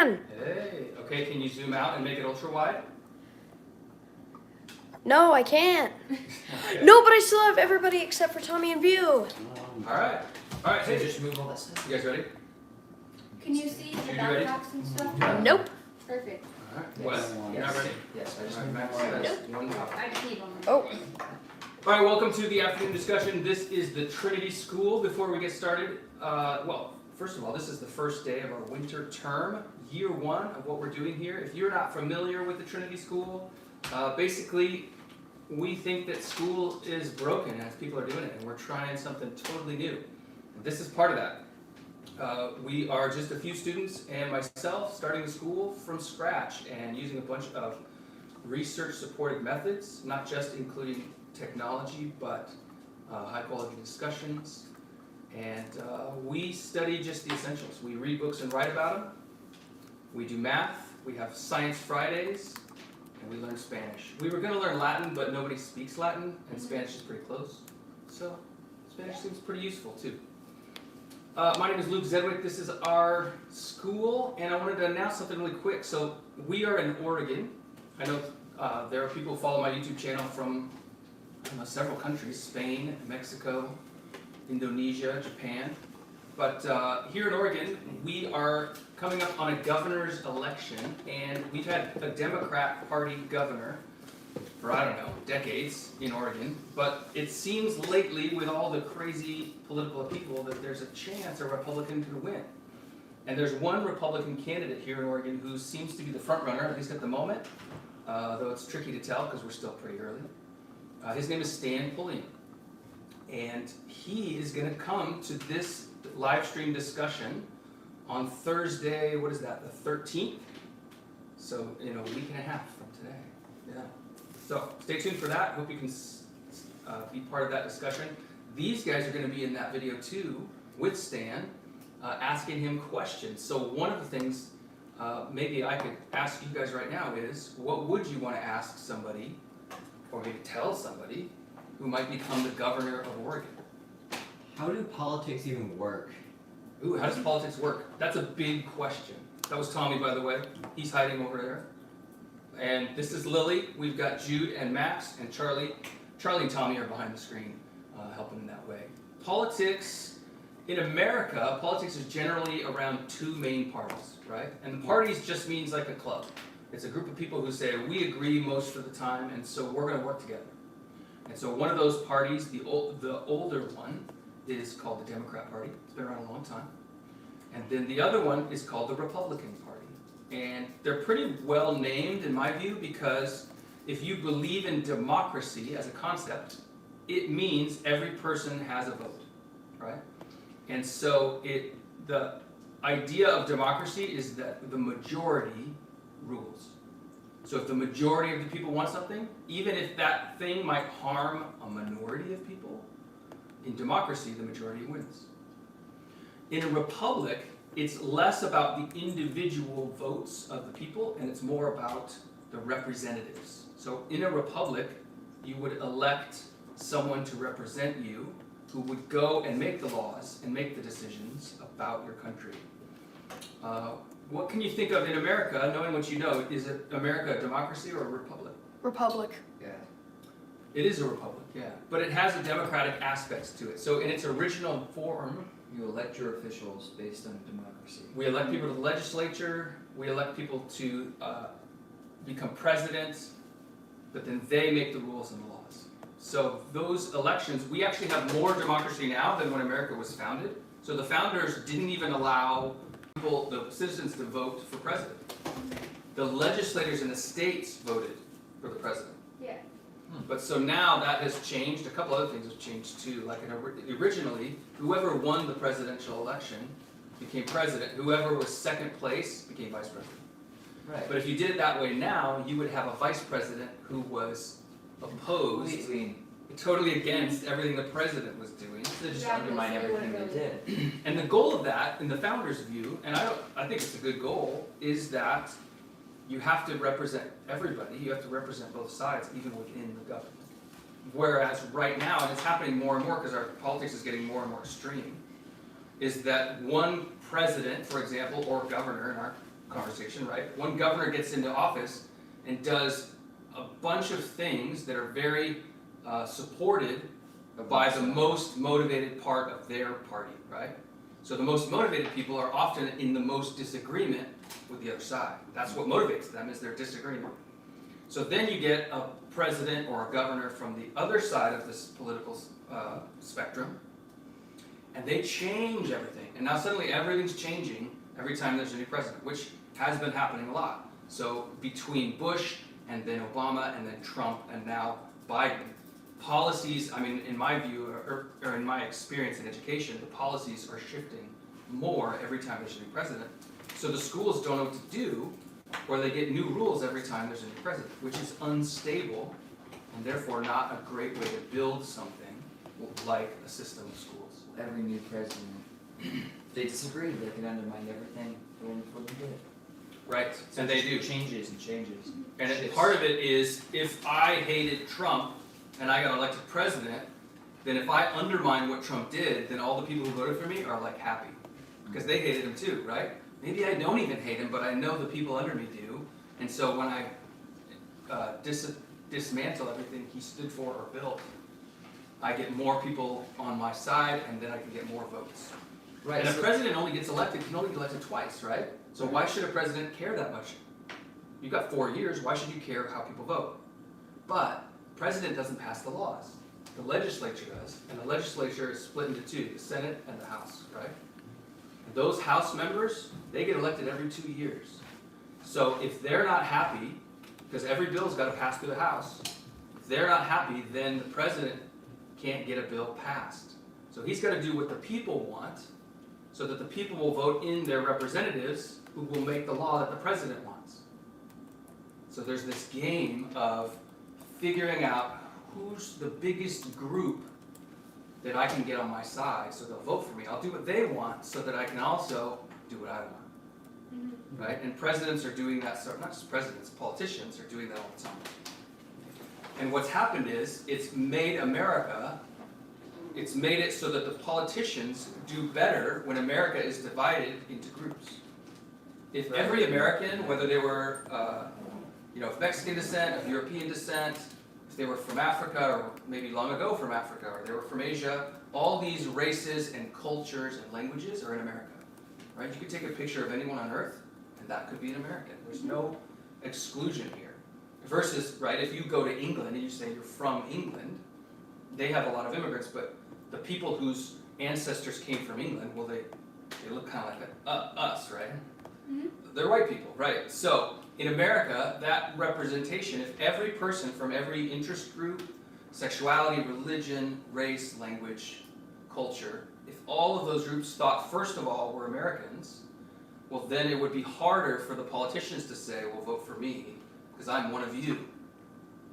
Hey, okay, can you zoom out and make it ultra wide? No, I can't. Okay. No, but I still have everybody except for Tommy in view. Alright, So hey, just move all that stuff. you guys ready? Can you see the You ready? backdrops and stuff? Nope. Perfect. Alright, Yes. what? You're not ready? Yes, I just Alright, need Max more. has one copy. I just need one. Oh. Alright, welcome to the afternoon discussion. This is the Trinity School. Before we get started, well, first of all, this is the first day of our winter term, year one of what we're doing here. If you're not familiar with the Trinity School, basically, we think that school is broken as people are doing it, and we're trying something totally new. And this is part of that. We are just a few students and myself starting the school from scratch and using a bunch of research-supported methods, not just including technology, but high-quality discussions. And we study just the essentials. We read books and write about them. We do math. We have Science Fridays. And we learn Spanish. We were going to learn Latin, but nobody speaks Latin, and Spanish is pretty close. So Spanish seems pretty useful, too. My name is Luke Zedwick. This is our school, and I wanted to announce something really quick. So we are in Oregon. I know there are people who follow my YouTube channel from several countries: Spain, Mexico, Indonesia, Japan. But here in Oregon, we are coming up on a governor's election, and we've had a Democrat Party governor for, I don't know, decades in Oregon. But it seems lately, with all the crazy political upheaval, that there's a chance a Republican could win. And there's one Republican candidate here in Oregon who seems to be the front runner, at least at the moment, though it's tricky to tell because we're still pretty early. His name is Stan Pulliam. And he is going to come to this live stream discussion on Thursday, what is that, the 13th? So, in a week and a half from today. Yeah. So, stay tuned for that. Hope you can be part of that discussion. These guys are going to be in that video too, with Stan, asking him questions. So, one of the things maybe I could ask you guys right now is, what would you want to ask somebody, or maybe tell somebody, who might become the governor of Oregon? How do politics even work? Ooh, how does politics work? That's a big question. That was Tommy, by the way. He's hiding over there. And this is Lily. We've got Jude and Max and Charlie. Charlie and Tommy are behind the screen, helping in that way. Politics, in America, politics is generally around two main parties, right? And the parties just means like a club. It's a group of people who say, we agree most of the time, and so we're going to work together. And so one of those parties, the older one, is called the Democrat Party. It's been around a long time. And then the other one is called the Republican Party. And they're pretty well named, in my view, because if you believe in democracy as a concept, it means every person has a vote, right? And so the idea of democracy is that the majority rules. So if the majority of the people want something, even if that thing might harm a minority of people, in democracy, the majority wins. In a republic, it's less about the individual votes of the people, and it's more about the representatives. So in a republic, you would elect someone to represent you who would go and make the laws and make the decisions about your country. What can you think of in America, knowing what you know? Is it America a democracy or a republic? Republic. Yeah. It is a republic, yeah. But it has a democratic aspects to it. So in its original form, You elect your officials based on democracy. we elect people to the legislature, we elect people to become president, but then they make the rules and the laws. So those elections, we actually have more democracy now than when America was founded. So the founders didn't even allow people, the citizens, to vote for president. The legislators in the states voted for the president. Yeah. But so now that has changed. A couple other things have changed too. Like originally, whoever won the presidential election became president. Whoever was second place became vice president. Right. But if you did it that way now, you would have a vice president who was opposed, totally against everything the president was doing. They just undermine everything they did. And the goal of that, in the founders' view, and I think it's a good goal, is that you have to represent everybody. You have to represent both sides, even within the government. Whereas right now, and it's happening more and more because our politics is getting more and more extreme, is that one president, for example, or governor in our conversation, right? One governor gets into office and does a bunch of things that are very supported by the most motivated part of their party, right? So the most motivated people are often in the most disagreement with the other side. That's what motivates them, is their disagreement. So then you get a president or a governor from the other side of this political spectrum, and they change everything. And now suddenly everything's changing every time there's a new president, which has been happening a lot. So between Bush and then Obama and then Trump and now Biden, policies, I mean, in my view, or in my experience in education, the policies are shifting more every time there's a new president. So the schools don't know what to do, or they get new rules every time there's a new president, which is unstable and therefore not a great way to build something like a system of schools. Every new president, they disagree, they can undermine everything going before they did. Right, and they do. Changes and changes. And part of it is, if I hated Trump and I got elected president, then if I undermine what Trump did, then all the people who voted for me are like happy. Because they hated him too, right? Maybe I don't even hate him, but I know the people under me do. And so when I dismantle everything he stood for or built, I get more people on my side, and then I can get more votes. Right. And a So president only gets elected, can only get elected twice, right? So why should a president care that much? You've got 4 years, why should you care how people vote? But the president doesn't pass the laws. The legislature does, and the legislature is split into two, the Senate and the House, right? And those House members, they get elected every 2 years. So if they're not happy, because every bill's got to pass through the House, if they're not happy, then the president can't get a bill passed. So he's got to do what the people want, so that the people will vote in their representatives who will make the law that the president wants. So there's this game of figuring out who's the biggest group that I can get on my side so they'll vote for me. I'll do what they want so that I can also do what I want. Right? And presidents are doing that, not just presidents, politicians are doing that all the time. And what's happened is, it's made it so that the politicians do better when America is divided into groups. If every American, whether they were of Mexican descent, of European descent, if they were from Africa, or maybe long ago from Africa, or they were from Asia, all these races and cultures and languages are in America. Right? You could take a picture of anyone on Earth, and that could be an American. There's no exclusion here. Versus, right, if you go to England and you say you're from England, they have a lot of immigrants, but the people whose ancestors came from England, well, they look kind of like us, right? Mm-hmm. They're white people, right? So in America, that representation, if every person from every interest group, sexuality, religion, race, language, culture, if all of those groups thought, first of all, we're Americans, well, then it would be harder for the politicians to say, well, vote for me, because I'm one of you,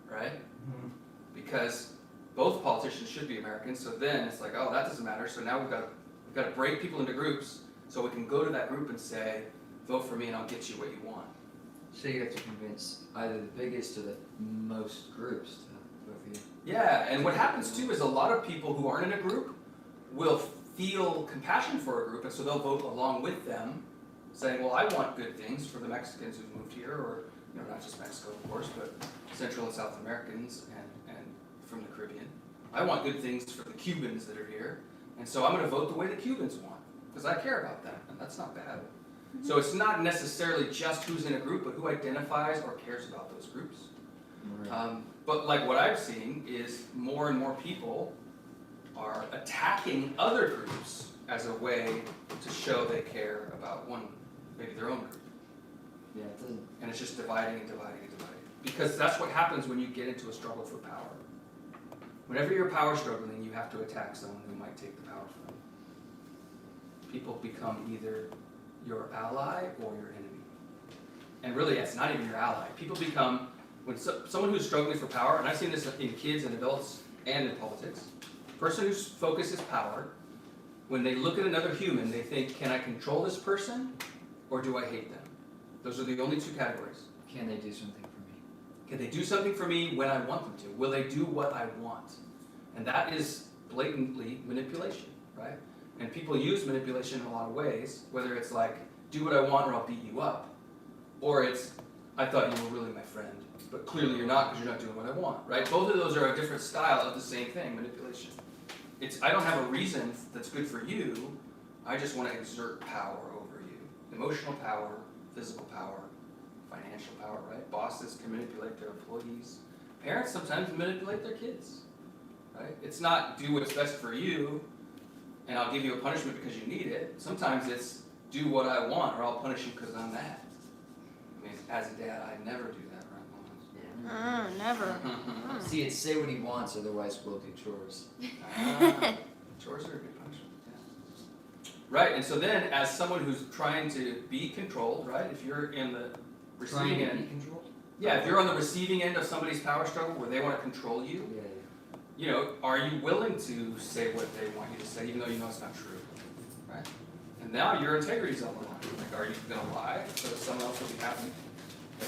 right? Mm-hmm. Because both politicians should be Americans, so then it's like, oh, that doesn't matter, so now we've got to break people into groups so we can go to that group and say, vote for me and I'll get you what you want. So you have to convince either the biggest or the most groups to vote for you. Yeah, and what happens too is a lot of people who aren't in a group will feel compassion for a group, and so they'll vote along with them, saying, well, I want good things for the Mexicans who've moved here, or not just Mexico, of course, but Central and South Americans and from the Caribbean. I want good things for the Cubans that are here, and so I'm going to vote the way the Cubans want, because I care about them, and that's not bad. So it's not necessarily just who's in a group, but who identifies or cares about those groups. Right. But like what I'm seeing is more and more people are attacking other groups as a way to show they care about maybe their own group. Yeah, it doesn't. And it's just dividing and dividing and dividing. Because that's what happens when you get into a struggle for power. Whenever you're power struggling, you have to attack someone who might take the power from you. People become either your ally or your enemy. And really, it's not even your ally. People become, when someone who's struggling for power, and I've seen this in kids and adults and in politics, person whose focus is power, when they look at another human, they think, can I control this person or do I hate them? Those are the only two categories. Can they do something for me? Can they do something for me when I want them to? Will they do what I want? And that is blatantly manipulation, right? And people use manipulation in a lot of ways, whether it's like, do what I want or I'll beat you up. or it's, I thought you were really my friend, but clearly you're not because you're not doing what I want, right? Both of those are a different style of the same thing, manipulation. It's, I don't have a reason that's good for you, I just want to exert power over you. Emotional power, physical power, financial power, right? Bosses can manipulate their employees. Parents sometimes manipulate their kids, right? It's not do what's best for you, and I'll give you a punishment because you need it. Sometimes it's do what I want, or I'll punish you because I'm mad. I mean, as a dad, I never do that, right? Never. See, it's say what he wants, otherwise we'll do chores. Chores are a good punishment, yeah. Right, and so then as someone who's trying to be controlled, right, if you're in the Trying receiving to be end, controlled? yeah, if you're on the receiving end of somebody's power struggle where they want to control you, Yeah, you know, are you willing to say what they want you to say, even though you know it's not true, right? And now your integrity's on the line. Like, are you going to lie so that someone else will be happy? Yeah.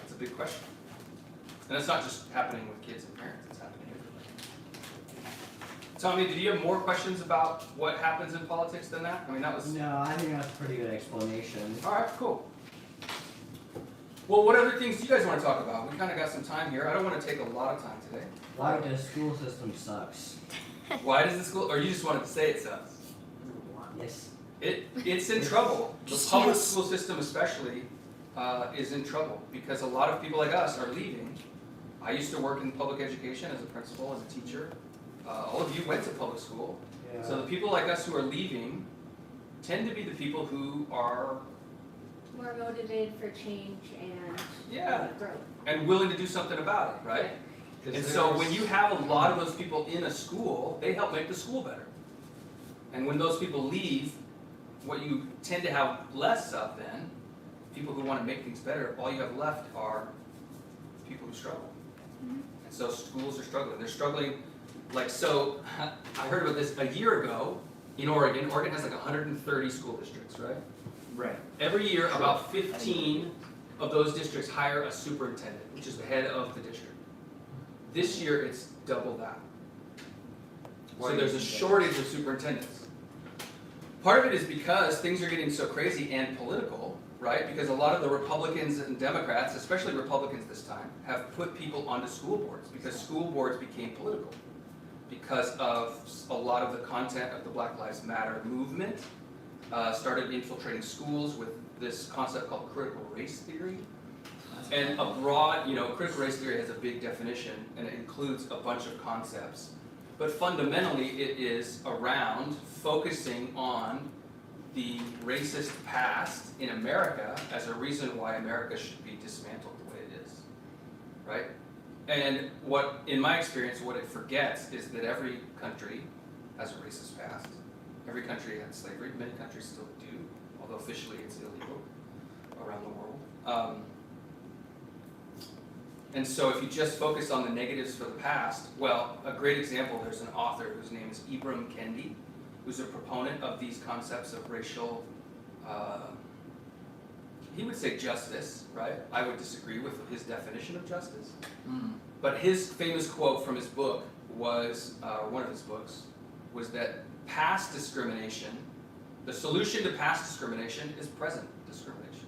It's a big question. And it's not just happening with kids and parents, it's happening everywhere. Tommy, did you have more questions about what happens in politics than that? I mean, that was... No, I think that's a pretty good explanation. Alright, cool. Well, what other things do you guys want to talk about? We kind of got some time here. I don't want to take a lot of time today. Why the school system sucks. Why does the school... Or you just wanted to say it sucks? Yes. It's in trouble. The public school system especially is in trouble because a lot of people like us are leaving. I used to work in public education as a principal, as a teacher. All of you went to public school. Yeah. So the people like us who are leaving tend to be the people who are More motivated for change and Yeah. growth. and willing to do something about it, right? And so when you have a lot of those people in a school, they help make the school better. And when those people leave, what you tend to have less of then, people who want to make things better, all you have left are people who struggle. Mhm. And so schools are struggling. They're struggling, like, so, I heard about this a year ago in Oregon. Oregon has like 130 school districts, right? Right. Every year, about 15 of those districts hire a superintendent, which is the head of the district. This year, it's double that. Why So do you there's a think that shortage of superintendents. Part of it is because things are getting so crazy and political, right? Because a lot of the Republicans and Democrats, especially Republicans this time, have put people onto school boards because school boards became political. Because of a lot of the content of the Black Lives Matter movement, started infiltrating schools with this concept called critical race theory. And a broad, critical race theory has a big definition and it includes a bunch of concepts. But fundamentally, it is around focusing on the racist past in America as a reason why America should be dismantled the way it is, right? And what, in my experience, what it forgets is that every country has a racist past. Every country had slavery, many countries still do, although officially it's illegal around the world. And so if you just focus on the negatives for the past, well, a great example, there's an author whose name is Ibram Kendi, who's a proponent of these concepts of racial, he would say justice, right? I would disagree with his definition of justice. But his famous quote from his book was, one of his books, was that past discrimination, the solution to past discrimination is present discrimination.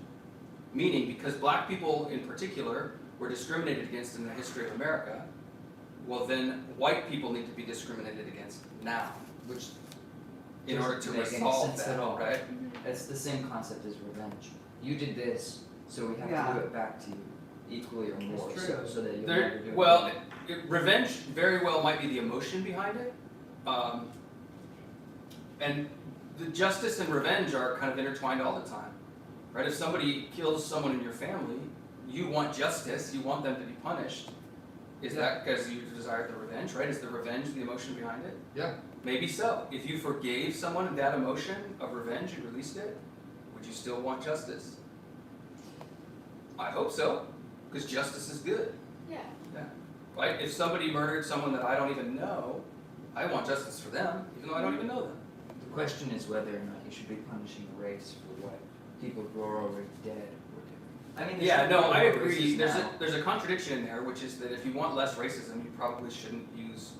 Meaning, because black people in particular were discriminated against in the history of America, well then white people need to be discriminated against now, Which in doesn't order to make any resolve sense that, at all. right? It's the same concept as revenge. You did this, so we have Yeah. to do it back to you equally or more, It's so, true. so that you'll never do it. Well, again. revenge very well might be the emotion behind it. And the justice and revenge are kind of intertwined all the time, right? If somebody kills someone in your family, you want justice, you want them to be punished. Is that because you desire the revenge, right? Is the revenge the emotion behind it? Yeah. Maybe so. If you forgave someone that emotion of revenge and released it, would you still want justice? I hope so, because justice is good. Yeah. Right? If somebody murdered someone that I don't even know, I want justice for them, even though I don't even know them. The question is whether or not you should be punishing a race for what people who are already dead were doing. I mean, Yeah, there's no, some I people who are agree. racist now. There's a contradiction in there, which is that if you want less racism, you probably shouldn't use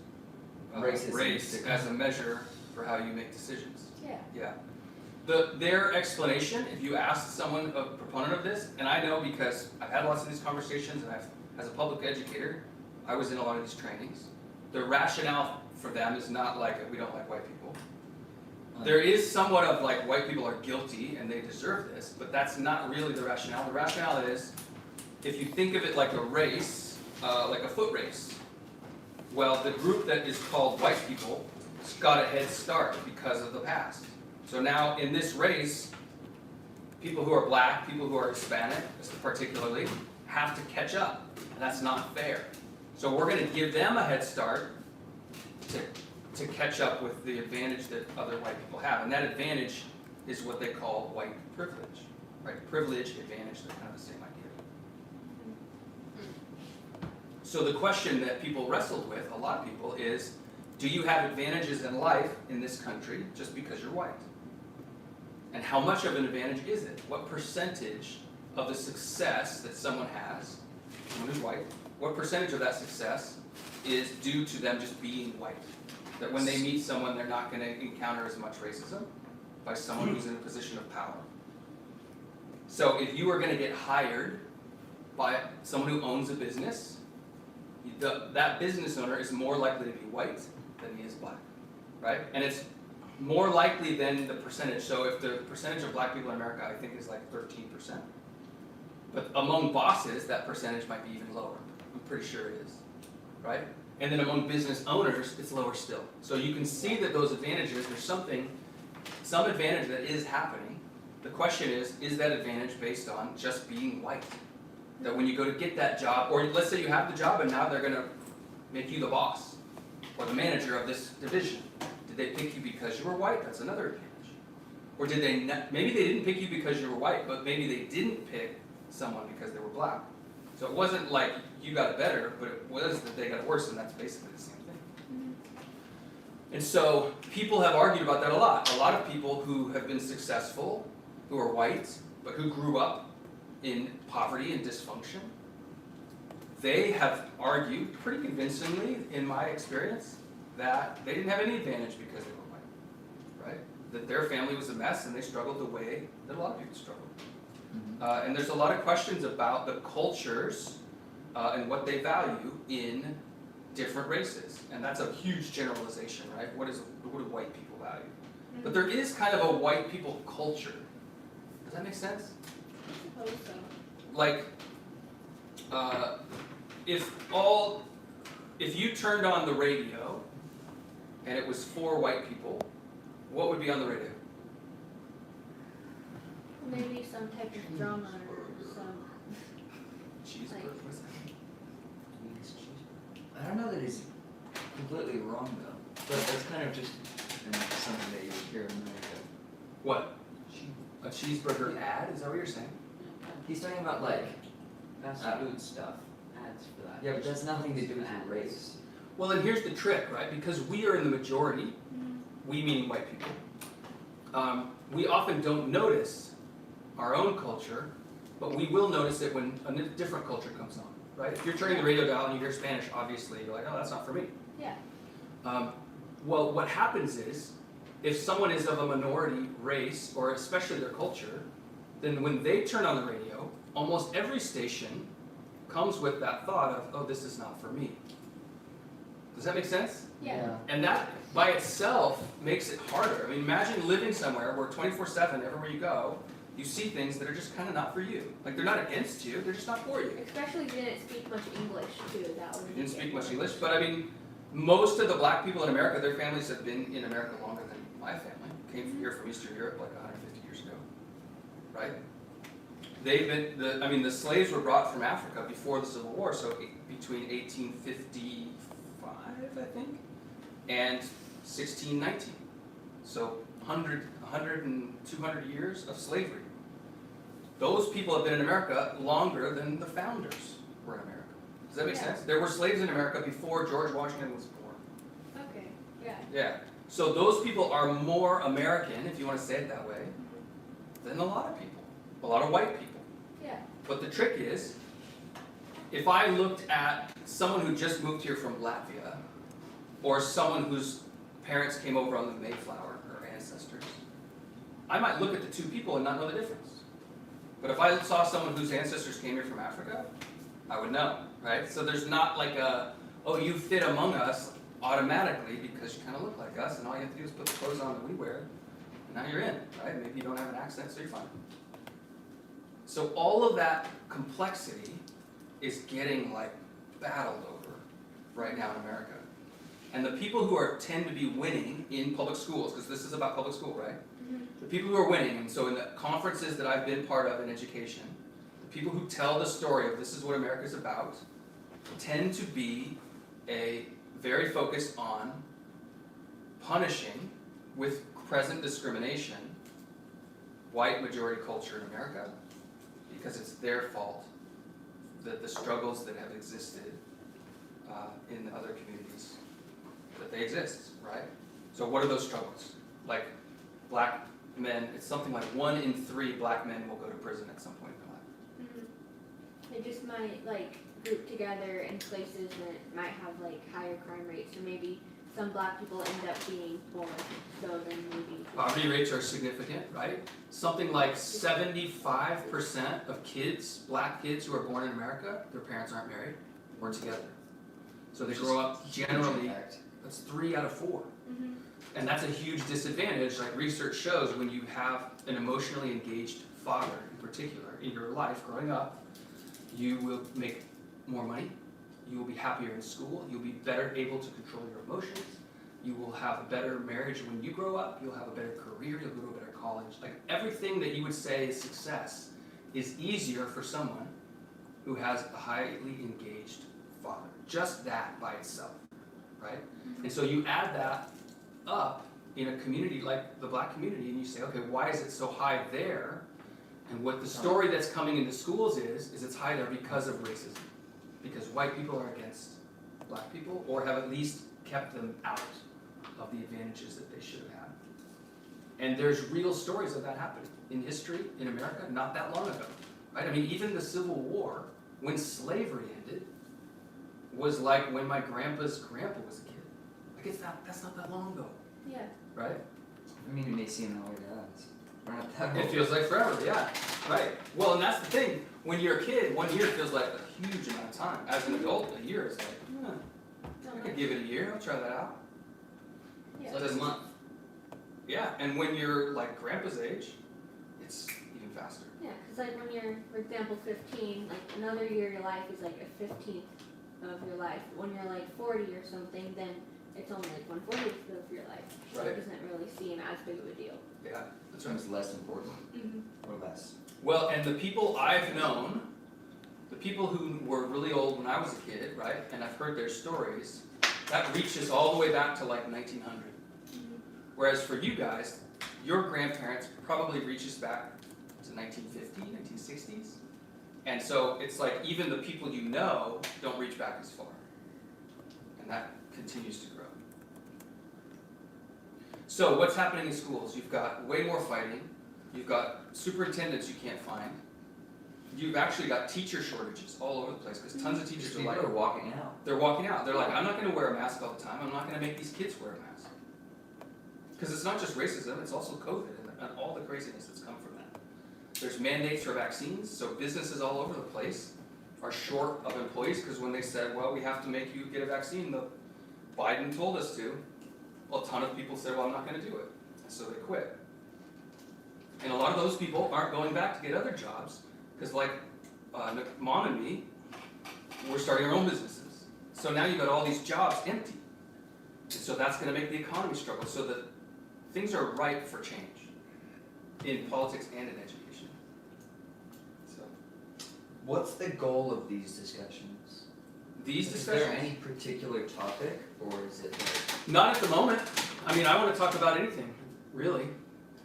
Racism. race as a measure for how you make decisions. Yeah. Yeah. their explanation, if you ask someone, a proponent of this, and I know because I've had lots of these conversations, and as a public educator, I was in a lot of these trainings. The rationale for them is not like we don't like white people. There is somewhat of like white people are guilty and they deserve this, but that's not really the rationale. The rationale is, if you think of it like a race, like a foot race, well, the group that is called white people got a head start because of the past. So now in this race, people who are black, people who are Hispanic particularly, have to catch up, and that's not fair. So we're going to give them a head start to catch up with the advantage that other white people have, and that advantage is what they call white privilege, right? Privilege, advantage, they're kind of the same idea. So the question that people wrestled with, a lot of people, is, do you have advantages in life in this country just because you're white? And how much of an advantage is it? What percentage of the success that someone has, someone who's white, what percentage of that success is due to them just being white? That when they meet someone, they're not going to encounter as much racism by someone who's in a position of power. So if you are going to get hired by someone who owns a business, that business owner is more likely to be white than he is black, right? And it's more likely than the percentage. So if the percentage of black people in America, I think, is like 13%. But among bosses, that percentage might be even lower. I'm pretty sure it is, right? And then among business owners, it's lower still. So you can see that those advantages, there's some advantage that is happening. The question is that advantage based on just being white? That when you go to get that job, or let's say you have the job and now they're going to make you the boss or the manager of this division. Did they pick you because you were white? That's another advantage. Or did they maybe they didn't pick you because you were white, but maybe they didn't pick someone because they were black. So it wasn't like you got it better, but it was that they got it worse, and that's basically the same thing. And so people have argued about that a lot. A lot of people who have been successful, who are white, but who grew up in poverty and dysfunction, they have argued pretty convincingly, in my experience, that they didn't have any advantage because they were white, right? That their family was a mess and they struggled the way that a lot of people struggled. And there's a lot of questions about the cultures and what they value in different races. And that's a huge generalization, right? What do white people value? But there is kind of a white people culture. Does that make sense? I suppose so. Like, if you turned on the radio and it was for white people, what would be on the radio? Maybe some type of drama or some. Cheeseburger. What's that? I don't know that he's completely wrong though, but that's kind of just something that you would hear in America. What? A cheeseburger ad? Is that what you're saying? He's talking about like, Fast food stuff. Ads for that. yeah, but that's nothing to do with your race. Well, and here's the trick, right? Because we are in the majority, we meaning white people, we often don't notice our own culture, but we will notice it when a different culture comes on, right? If you're turning the radio dial and you hear Spanish, obviously you're like, oh, that's not for me. Yeah. Well, what happens is, if someone is of a minority race, or especially their culture, then when they turn on the radio, almost every station comes with that thought of, oh, this is not for me. Does that make sense? Yeah. And that by itself makes it harder. I mean, imagine living somewhere where 24/7, everywhere you go, you see things that are just kind of not for you. Like, they're not against you, they're just not for you. Especially if you didn't speak much English too. That would. You didn't speak much English, but I mean, most of the black people in America, their families have been in America longer than my family. Came here from Eastern Europe like 150 years ago, right? The slaves were brought from Africa before the Civil War, so between 1855, I think, and 1619. So 100 and 200 years of slavery. Those people have been in America longer than the founders were in America. Does that make sense? There were slaves in America before George Washington was born. Okay. Yeah. Yeah. So those people are more American, if you want to say it that way, than a lot of people. A lot of white people. Yeah. But the trick is, if I looked at someone who just moved here from Latvia, or someone whose parents came over on the Mayflower, or ancestors, I might look at the two people and not know the difference. But if I saw someone whose ancestors came here from Africa, I would know, right? So there's not like a, oh, you fit among us automatically because you kind of look like us, and all you have to do is put the clothes on that we wear, and now you're in, right? Maybe you don't have an accent, so you're fine. So all of that complexity is getting like battled over right now in America. And the people who tend to be winning in public schools, because this is about public school, right? The people who are winning, and so in the conferences that I've been part of in education, the people who tell the story of this is what America's about, tend to be very focused on punishing with present discrimination white majority culture in America, because it's their fault that the struggles that have existed in the other communities, that they exist, right? So what are those struggles? Like black men, it's something like 1 in 3 black men will go to prison at some point in their life. They just might like group together in places that might have like higher crime rates, or maybe some black people end up being poor, so then maybe Poverty rates are significant, right? Something like 75% of kids, black kids who are born in America, their parents aren't married or together. So they grow up generally, that's 3 out of 4. And that's a huge disadvantage. Like research shows, when you have an emotionally engaged father in particular in your life growing up, you will make more money, you will be happier in school, you'll be better able to control your emotions, you will have a better marriage when you grow up, you'll have a better career, you'll go to a better college. Like everything that you would say is success is easier for someone who has a highly engaged father. Just that by itself, right? And so you add that up in a community like the black community and you say, okay, why is it so high there? And what the story that's coming into schools is it's high there because of racism. Because white people are against black people, or have at least kept them out of the advantages that they should have had. And there's real stories of that happening in history in America not that long ago, right? I mean, even the Civil War, when slavery ended, was like when my grandpa's grandpa was a kid. Like that's not that long ago, yeah. right? I mean, it may seem that way to us. We're not that It old. feels like forever, yeah, right. Well, and that's the thing. When you're a kid, 1 year feels like a huge amount of time. As an adult, a year is like, I could give it a year. I'll try that out. Yeah. It's like a month. Yeah, and when you're like grandpa's age, it's even faster. Yeah, because like when you're, for example, 15, like another year of your life is like a 15th of your life. When you're like 40 or something, then it's only like 1/40th of your life. So Right. it doesn't really seem as big of a deal. Yeah, that's This right. one's less important, Mm-hmm. or less. Well, and the people I've known, the people who were really old when I was a kid, right, and I've heard their stories, that reaches all the way back to like 1900. Whereas for you guys, your grandparents probably reaches back to 1950, 1960s. And so it's like even the people you know don't reach back as far. And that continues to grow. So what's happening in schools? You've got way more fighting. You've got superintendents you can't find. You've actually got teacher shortages all over the place because tons of teachers are People like, are walking out. they're walking out. They're like, I'm not going to wear a mask all the time. I'm not going to make these kids wear a mask. Because it's not just racism, it's also COVID and all the craziness that's come from that. There's mandates for vaccines, so businesses all over the place are short of employees because when they said, well, we have to make you get a vaccine, Biden told us to, well, a ton of people said, well, I'm not going to do it. So they quit. And a lot of those people aren't going back to get other jobs because like Mom and me, we're starting our own businesses. So now you've got all these jobs empty. And so that's going to make the economy struggle. So that things are ripe for change in politics and in education. So What's the goal of these discussions? these Is there discussions, any particular topic, or is it like... not at the moment. I mean, I want to talk about anything, really.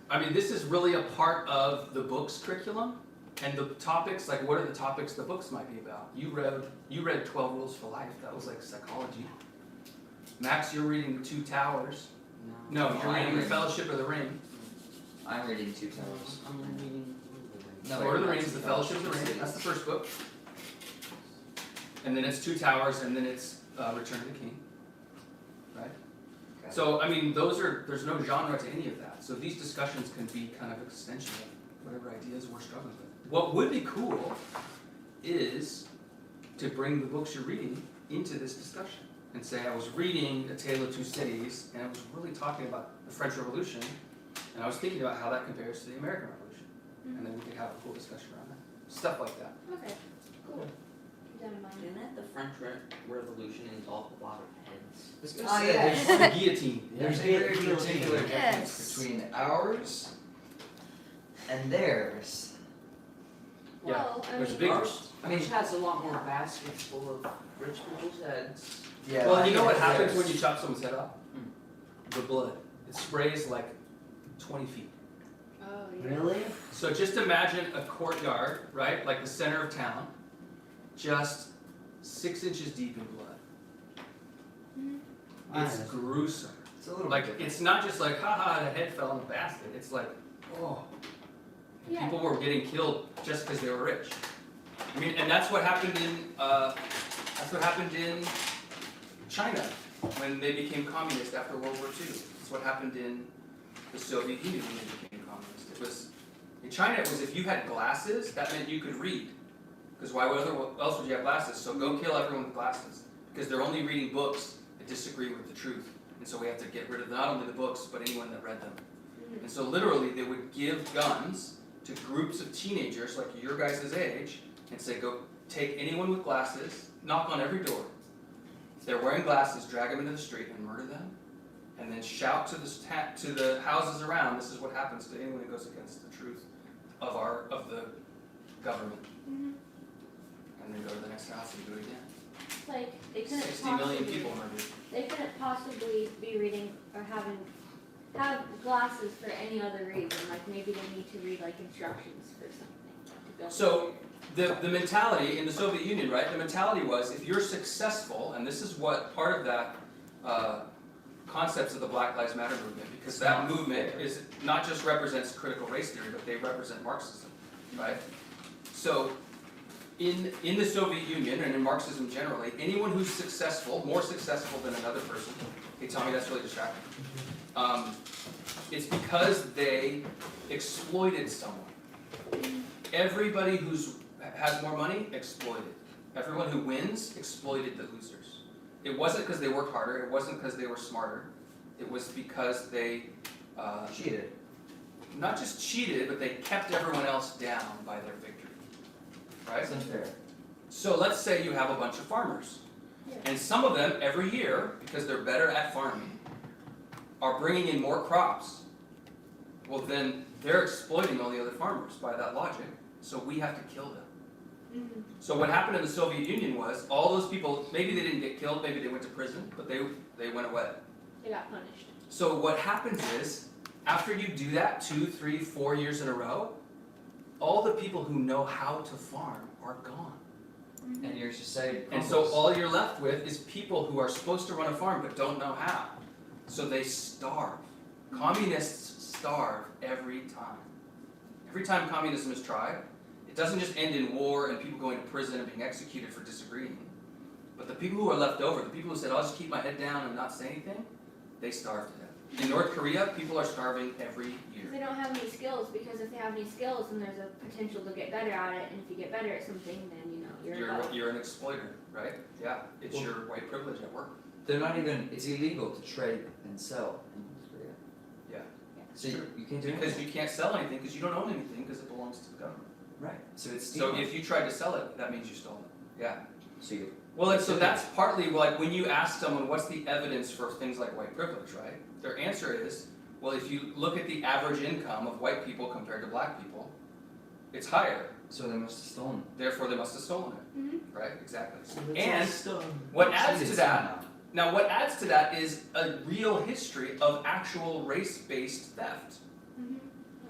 I mean, this is really a part of the book's curriculum. And the topics, like what are the topics the books might be about? You read 12 Rules for Life. That was like psychology. Max, you're reading The Two Towers. No, you're reading The Fellowship of the Ring. I'm reading Two Towers. I'm reading. No, Lord of the wait, Rings, The Fellowship of the Ring. That's the first book. And then it's Two Towers, and then it's Return of the King. Right? So, I mean, there's no genre to any of that. So these discussions can be kind of extension of whatever ideas we're struggling with. What would be cool is to bring the books you're reading into this discussion and say, I was reading A Tale of Two Cities, and I was really talking about the French Revolution, and I was thinking about how that compares to the American Revolution. And then we could have a cool discussion around that. Stuff like that. Okay, cool. Keep that in mind. Isn't that the French Revolution involved a lot of heads? I was gonna Oh, say, yeah. The guillotine. there's a very particular difference Yes. between ours and theirs. Yeah, Well, I there's mean, big- Ours, I mean- which has a lot more baskets full of rich people's heads. Yeah. Well, you know what happens theirs. when you chop someone's head off? The blood. It sprays like 20 feet. oh, yeah. Really? So just imagine a courtyard, right? Like the center of town, just 6 inches deep in blood. It's Nice. gruesome. It's a little Like, bit different. it's not just like, haha, the head fell in the basket. It's like, oh. Yeah. People were getting killed just because they were rich. I mean, and that's what happened in China when they became communist after World War II. That's what happened in the Soviet Union when they became communist. It was, in China, it was if you had glasses, that meant you could read. Because why else would you have glasses? So go kill everyone with glasses. Because they're only reading books that disagree with the truth. And so we have to get rid of not only the books, but anyone that read them. And so literally, they would give guns to groups of teenagers, like your guys' age, and say, go take anyone with glasses, knock on every door. If they're wearing glasses, drag them into the street and murder them. And then shout to the houses around, this is what happens to anyone who goes against the truth of the government. Mhm. And then go to the next house and do it again. Like, they couldn't 60 million possibly- people murdered. They couldn't possibly be reading or have glasses for any other reason. Like maybe they need to read like instructions for something to go. So the mentality in the Soviet Union, right? The mentality was if you're successful, and this is what part of that concepts of the Black Lives Matter movement, because that movement is not just represents critical race theory, but they represent Marxism, right? So in the Soviet Union and in Marxism generally, anyone who's successful, more successful than another person, hey Tommy, that's really distracting. It's because they exploited someone. Everybody who has more money, exploited. Everyone who wins, exploited the losers. It wasn't because they worked harder, it wasn't because they were smarter, it was because they Cheated. not just cheated, but they kept everyone else down by their victory. Right? That's unfair. So let's say you have a bunch of farmers. Yeah. And some of them, every year, because they're better at farming, are bringing in more crops. Well then, they're exploiting all the other farmers by that logic, so we have to kill them. Mhm. So what happened in the Soviet Union was, all those people, maybe they didn't get killed, maybe they went to prison, but they went away. They got punished. So what happens is, after you do that 2, 3, 4 years in a row, all the people who know how to farm are gone. And your society And so all you're left with is people who are supposed to run a farm but don't know how. So they starve. Communists starve every time. Every time communism is tried, it doesn't just end in war and people going to prison and being executed for disagreeing. But the people who are left over, the people who said, I'll just keep my head down and not say anything, they starve to death. In North Korea, people are starving every Because year. they don't have any skills. Because if they have any skills, then there's a potential to get better at it. And if you get better at something, then you know You're an exploiter, right? Yeah, it's your white privilege at work. They're not even, it's illegal to trade and sell in North Korea. Yeah. So you can't do Because anything. you can't sell anything because you don't own anything because it belongs to the government. Right, so it's So stealing. if you tried to sell it, that means you stole it. Yeah. So you, Well, and so that's partly like when you ask someone what's the evidence for things like white privilege, right? Their answer is, well, if you look at the average income of white people compared to black people, it's higher. so they must have stolen. Therefore, they must have stolen it, Mhm. right? Exactly. So that's And still what adds to Cheated that? somehow. Now, what adds to that is a real history of actual race-based theft. Mhm.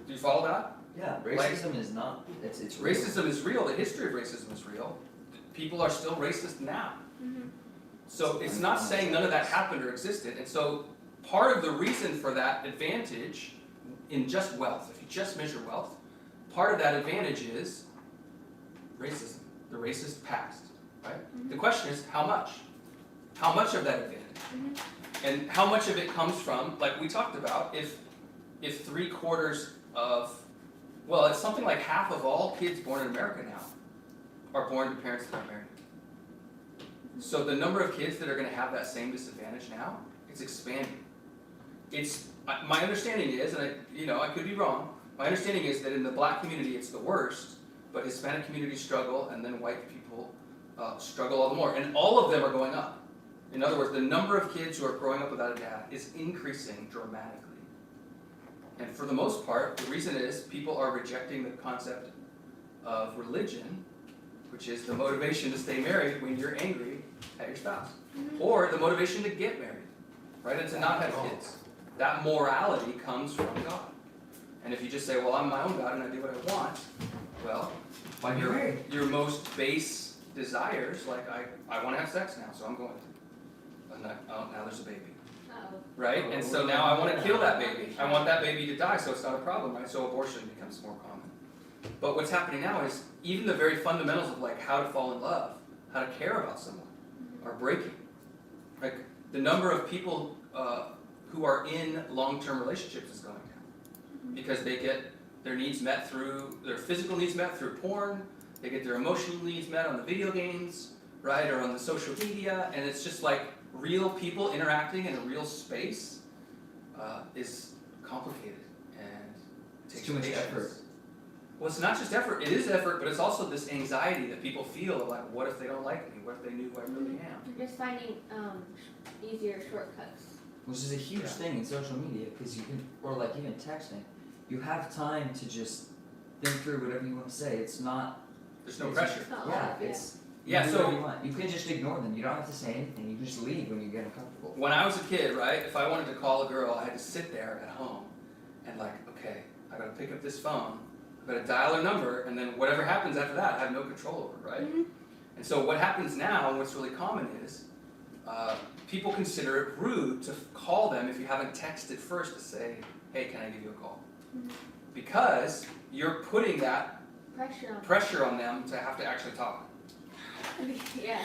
Do you follow that? Yeah, racism is not, it's real. Racism is real. The history of racism is real. People are still racist now. Mhm. So it's not saying none of that happened or existed. And so part of the reason for that advantage in just wealth, if you just measure wealth, part of that advantage is racism, the racist past, right? The question is how much? How much of that advantage? Mhm. And how much of it comes from, like we talked about, if 3/4 of, well, it's something like half of all kids born in America now are born to parents that are married. So the number of kids that are going to have that same disadvantage now, it's expanding. My understanding is, and I could be wrong, my understanding is that in the black community it's the worst, but Hispanic communities struggle, and then white people struggle all the more. And all of them are going up. In other words, the number of kids who are growing up without a dad is increasing dramatically. And for the most part, the reason is people are rejecting the concept of religion, which is the motivation to stay married when you're angry at your spouse. Or the motivation to get married, right, and to not have kids. That morality comes from God. And if you just say, well, I'm my own God and I do what I want, well, your most base desires, like I want to have sex now, so I'm going to. And now there's a baby. Uh-oh. Right? And so now I want to kill that baby. I want that baby to die, so it's not a problem, right? So abortion becomes more common. But what's happening now is even the very fundamentals of like how to fall in love, how to care about someone, are breaking. Like the number of people who are in long-term relationships is going down because they get their needs met through their physical needs met through porn. They get their emotional needs met on the video games, right, or on the social media, and it's just like real people interacting in a real space is complicated and takes too much patience. effort. Well, it's not just effort. It is effort, but it's also this anxiety that people feel of like, what if they don't like me? What if they knew who I really am? You're just finding easier shortcuts. Which is a huge Yeah. thing in social media, because you can, or like even texting, you have time to just think through whatever you want to say. It's not. There's no it's- pressure. It's not Yeah, live, it's. Yeah, you do whatever so you want. You can just ignore them. You don't have to say anything. You can just leave when you get uncomfortable. when I was a kid, right, if I wanted to call a girl, I had to sit there at home and like, okay, I gotta pick up this phone, I gotta dial her number, and then whatever happens after that, I have no control over, right? And so what happens now, and what's really common is, people consider it rude to call them if you haven't texted first to say, hey, can I give you a call? Because you're putting that Pressure pressure on them to have to actually talk, yeah.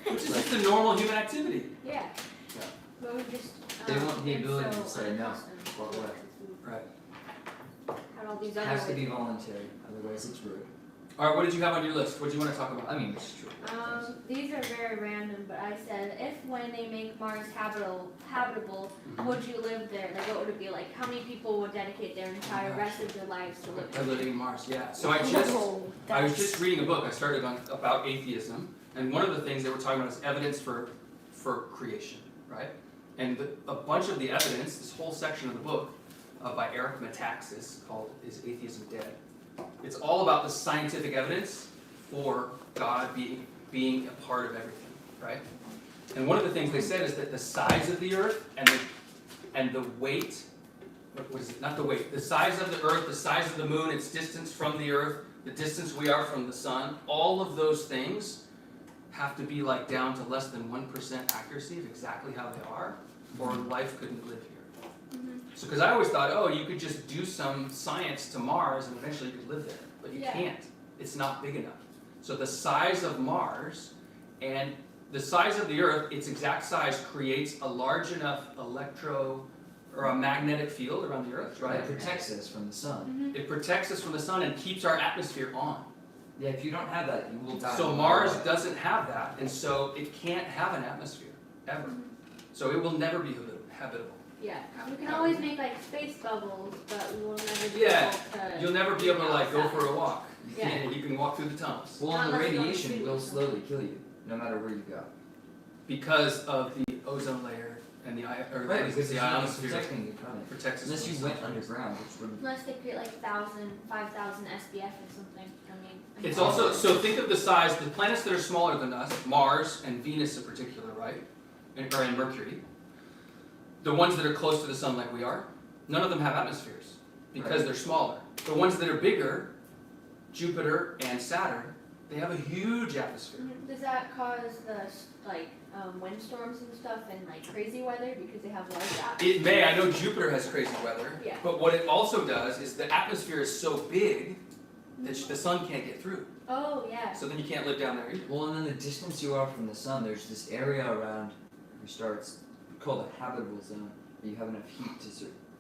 which is just a normal human activity. Yeah. Yeah. But we just. They want the it's ability so to say no. unaccustomed What to way? it. Right. Had all these It other has to ways. be voluntary, otherwise it's rude. All right, what did you have on your list? What do you want to talk about? I mean, it's true. These are very random, but I said, if when they make Mars habitable, would you live there? Like, what would it be like? How many people would dedicate their entire rest of their lives to live They're there? living in Mars, yeah. So I was That's- just reading a book I started on about atheism, and one of the things they were talking about is evidence for creation, right? And a bunch of the evidence, this whole section of the book by Eric Metaxas called "Is Atheism Dead?" It's all about the scientific evidence for God being a part of everything, right? And one of the things they said is that the size of the Earth and the weight, what is it? Not the weight. The size of the Earth, the size of the Moon, its distance from the Earth, the distance we are from the Sun, all of those things have to be like down to less than 1% accuracy of exactly how they are, or life couldn't live here. So, because I always thought, oh, you could just do some science to Mars and eventually you could live there, but you Yeah. can't. It's not big enough. So the size of Mars and the size of the Earth, its exact size, creates a large enough or a magnetic field around the Earth, right? It protects us from the sun. It protects us from the sun and keeps our atmosphere on. Yeah, if you don't have that, you will die. So Mars doesn't have that, and so it can't have an atmosphere, ever. So it will never be habitable. Yeah. We can always make like space bubbles, but we will never be Yeah, able to. You'll never be able to like go for a walk. Yeah. And you can walk through the tunnels. Well, and the Unless you want radiation to will see slowly kill you, no matter where you go. Because of the ozone layer and the Because the it's not ionosphere protecting you from it. protects us. Unless from you the went sun. underground, which would. Unless they create like 5,000 SPF or something. I mean. It's also, so think of the size, the planets that are smaller than us, Mars and Venus in particular, right? Or in Mercury. The ones that are close to the sun like we are, none of them have atmospheres because they're smaller. The ones that are bigger, Jupiter and Saturn, they have a huge atmosphere. Does that cause the windstorms and stuff and like crazy weather because they have large atmospheres? It may, I know Jupiter has crazy weather, Yeah. but what it also does is the atmosphere is so big that the sun can't get through. Oh yeah. So then you can't live down there either. Well, and then the distance you are from the sun, there's this area around your star. It's called a habitable zone, where you have enough heat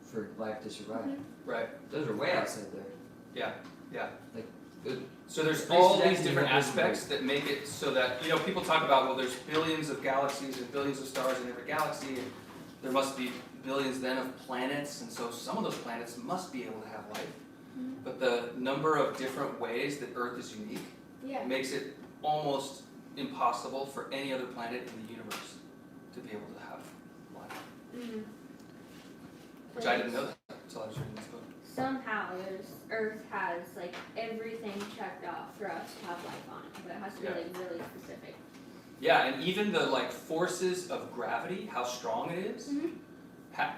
for life to survive. Right. Those are way outside there. Yeah. Good. So there's Pretty all these sedentary different looking aspects that make it so that, people talk about, well, there's billions of galaxies and billions of stars in every galaxy, and there must be billions then of planets, and so some of those planets must be able to have life. But the number of different ways that Earth is unique Yeah. makes it almost impossible for any other planet in the universe to be able to have life. Mm-hmm. Which I didn't know that until I was reading this book. Somehow Earth has like everything checked off for us to have life on it, but it has to be like really specific. Yeah, and even the forces of gravity, how strong it is,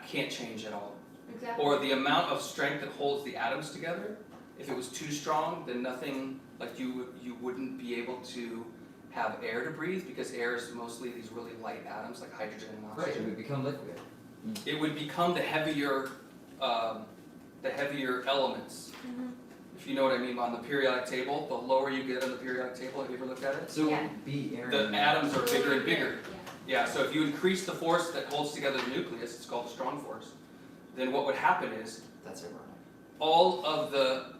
can't change at all. Exactly. Or the amount of strength that holds the atoms together. If it was too strong, then nothing, you wouldn't be able to have air to breathe, because air is mostly these really light atoms like hydrogen and Right, it oxygen. would become liquid. It would become the heavier elements. If you know what I mean. On the periodic table, the lower you get on the periodic table, have you ever looked at it? So it Yeah. would be air. The in atoms are bigger and bigger. Yeah. Yeah, so if you increase the force that holds together the nucleus, it's called the strong force, then what would happen is That's ironic. all of the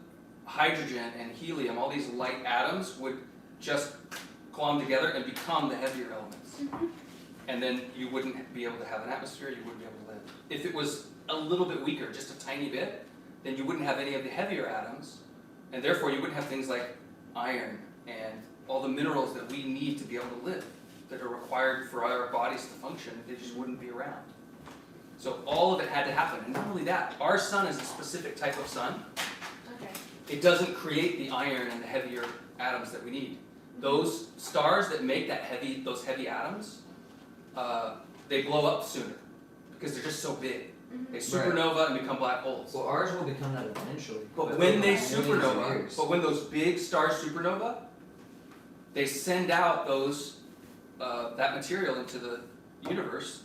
hydrogen and helium, all these light atoms, would just clump together and become the heavier elements. And then you wouldn't be able to have an atmosphere, you wouldn't be able to live. If it was a little bit weaker, just a tiny bit, then you wouldn't have any of the heavier atoms, and therefore you wouldn't have things like iron and all the minerals that we need to be able to live, that are required for our bodies to function. They just wouldn't be around. So all of it had to happen. And not only that, our sun is a specific type of sun. Okay. It doesn't create the iron and the heavier atoms that we need. Those stars that make those heavy atoms, they blow up sooner because they're just so big. They supernova and become black holes. Well, ours will become that eventually. But when they millions of supernova, years. but when those big stars supernova, they send out that material into the universe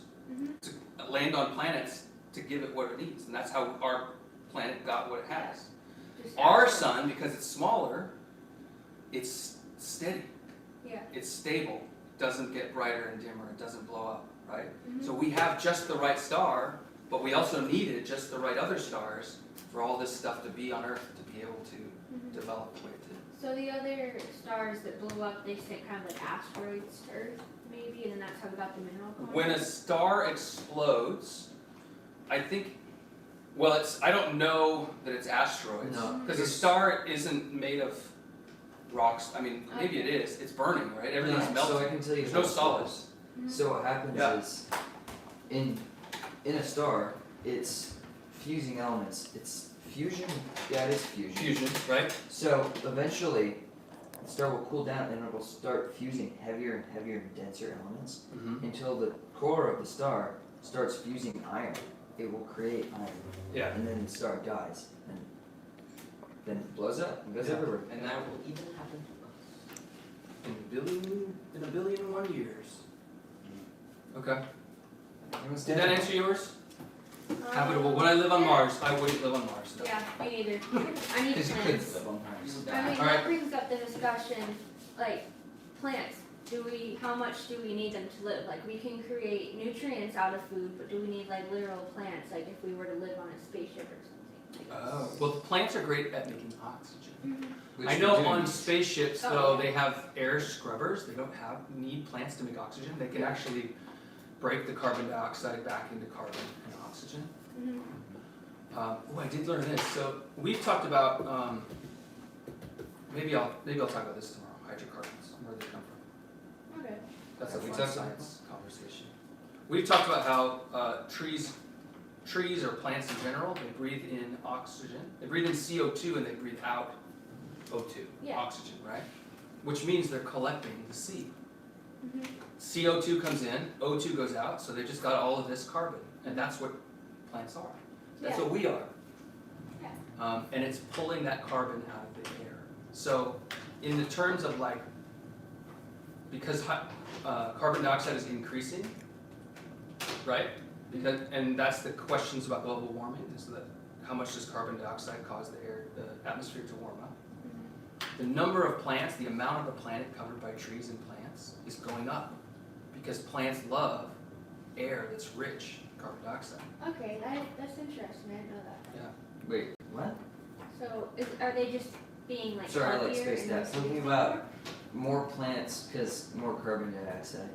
to land on planets to give it what it needs, and that's how our planet got what it has. Just Our ask them. sun, because it's smaller, it's steady. Yeah. It's stable. It doesn't get brighter and dimmer. It doesn't blow up, right? Mhm. So we have just the right star, but we also needed just the right other stars for all this stuff to be on Earth, to be able to develop the way it did. So the other stars that blew up, they sent kind of like asteroids to Earth, maybe, and then that's how we got the mineral content? When a star explodes, I think, I don't know that it's asteroids. No. Because a star isn't made of rocks. I mean, maybe it is. It's burning, right? Everything's No, melting. So I can tell you There's no how it solids. goes. So what happens Yeah. is, in a star, it's fusing elements. It's fusion. Yeah, it is fusion. Fusion, right? So eventually, the star will cool down and it will start fusing heavier and heavier and denser elements until the core of the star starts fusing iron. It will create iron, Yeah. and then the star dies, and then it blows up and goes Yeah. everywhere. And that will even happen to us. In a billion and 1 years. Okay. Everyone's Did dead. that answer yours? Um, Habitable. Would I live on Mars? I wouldn't live on Mars. No. Yeah, me neither. I need Because you couldn't plants. live on Mars. I mean, All right. that brings up the discussion, like, plants. How much do we need them to live? Like, we can create nutrients out of food, but do we need, like, literal plants, like, if we were to live on a spaceship or something? Like, Oh. Well, the plants are great at making oxygen. Which I we know do on need. spaceships, Oh, though, yeah. they have air scrubbers. They don't need plants to make oxygen. They can actually break the carbon dioxide back into carbon and oxygen. I did learn this. So we've talked about, maybe I'll talk about this tomorrow. Hydrocarbons, where they come from. Okay. That's a Have we fun talked about science conversation. We've talked about how trees or plants in general, they breathe in oxygen. They breathe in CO2 and they breathe out O2, Yeah. oxygen, right? Which means they're collecting the C. CO2 comes in, O2 goes out, so they just got all of this carbon, and that's what plants are. That's Yeah. what we are. Yeah. And it's pulling that carbon out of the air. So, in the terms of because carbon dioxide is increasing, right? And that's the questions about global warming, is that how much does carbon dioxide cause the atmosphere to warm up? The number of plants, the amount of the planet covered by trees and plants is going up because plants love air that's rich in carbon dioxide. Okay, that's interesting. I didn't know that. Wait, what? So are they just being like Sorry, I healthier spaced and out. Something about more plants because more carbon dioxide.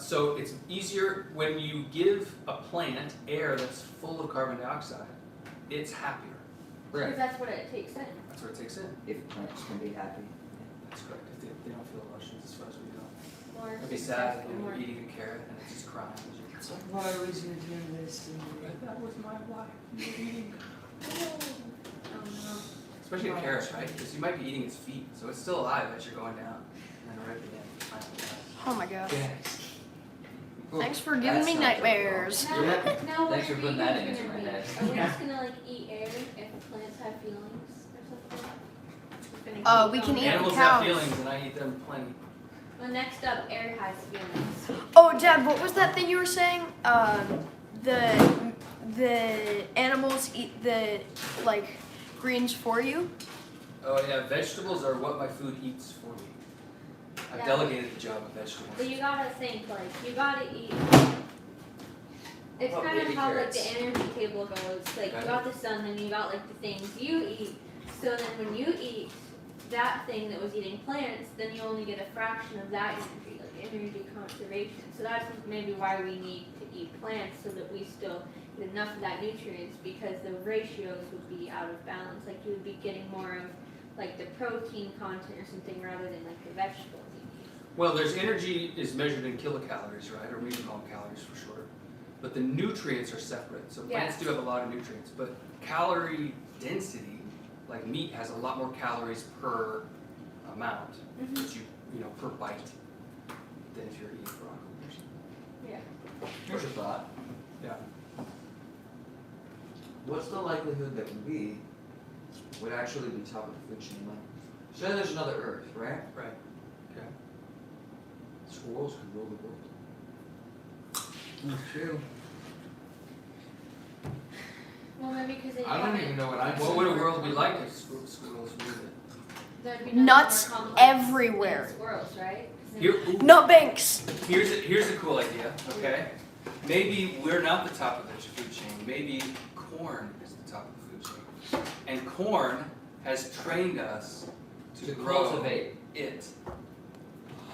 So it's easier when you give a plant air that's full of carbon dioxide, it's happier. Because that's what it takes in. That's what it takes in. If plants can be happy. That's correct. If they don't feel emotions as far as we know. More It'd be sad successful, when more. you're eating a carrot and it's just crying. It's like, why was you doing this to me? That was my life. You were eating. Oh no. Especially a carrot, right? Because you might be eating its feet, so it's still alive as you're going down. And then right at the end, you finally die. Oh my gosh. Yes. Thanks for giving me nightmares. Now, Yeah. now Thanks what for are putting that vegans into gonna my be? head. Are we just gonna like eat air if plants have feelings or something? We can eat the Animals have cows. feelings, and I eat them plenty. Well, next up, air has feelings. Oh, Dad, what was that thing you were saying? The animals eat the like greens for you. Oh yeah, vegetables are what my food eats for me. I've Yeah. delegated the job of vegetables. But you gotta think, like, you gotta eat. It's What kind of baby how like carrots? the energy table goes. Like you Okay. got the sun, then you got like the things you eat. So then when you eat that thing that was eating plants, then you only get a fraction of that energy, like energy conservation. So that's maybe why we need to eat plants so that we still get enough of that nutrients, because the ratios would be out of balance. Like you would be getting more of like the protein content or something rather than like the vegetables you eat. Well, there's energy is measured in kilocalories, right? Or we can call them calories for short. But the nutrients are separate. So plants do have a lot of nutrients, but calorie density, like meat, has a lot more calories per amount, that you know, per bite, than if you're eating broccoli or something. Yeah. Here's a thought. Yeah. What's the likelihood that we would actually be top of the food chain? Like, say there's another Earth, right? Right. Okay. Squirrels could rule the world. That's true. Well, maybe because they I don't even know what I'm What would a world be like if squirrels ruled it? There'd be Nuts nothing more complex everywhere. than squirrels, right? 'Cause Here, Nut banks. here's a cool idea, okay? Maybe we're not the top of the food chain. Maybe corn is the top of the food chain. And corn has trained us to grow cultivate. it.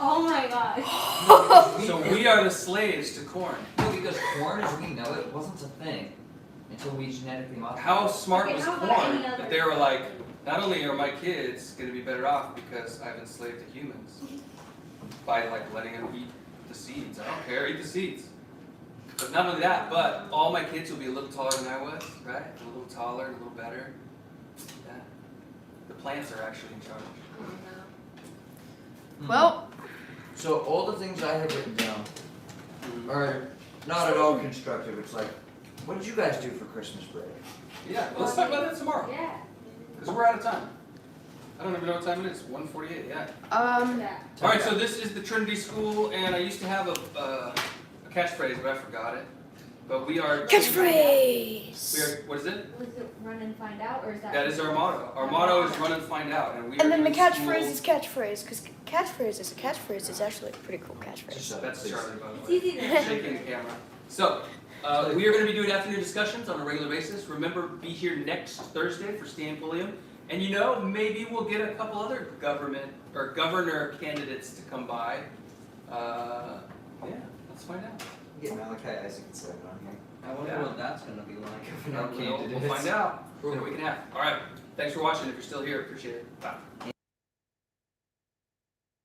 Oh my gosh. So we are the slaves to corn. No, because corn, as we know it, wasn't a thing until we genetically modified How it. smart Okay, was how about corn any other- that they were like, not only are my kids going to be better off because I've enslaved the humans by like letting them eat the seeds. I don't care, eat the seeds. But not only that, but all my kids will be a little taller than I was, right? A little taller, a little better. Yeah. The plants are actually in charge. Oh no. Well, So all the things I have written down are not at all constructive. It's like, what did you guys do for Christmas break? Yeah, let's talk about that tomorrow. Yeah. Because we're out of time. I don't even know what time it is. 1:48. Yeah. Yeah. All right. So this is the Trinity School, and I used to have a catchphrase, but I forgot it. But we are. catchphrase. We are. What is it? Was it run and find out, or is that? That is our motto. Our motto is run and find out, and we. And are then the in catchphrase school- is catchphrase, because catchphrase is actually a pretty cool catchphrase. Just That's Charlie, by the It's way. easy to. Shaking the camera. So, we are going to be doing afternoon discussions on a regular basis. Remember, be here next Thursday for Stan Pulliam. And you know, maybe we'll get a couple other governor candidates to come by. Yeah, let's find out. Get Malachi Isaacson on here. I wonder Yeah. what that's gonna be like. No We'll candidates. find out in a week and a half. All right. Thanks for watching. If you're still here, appreciate it. Bye.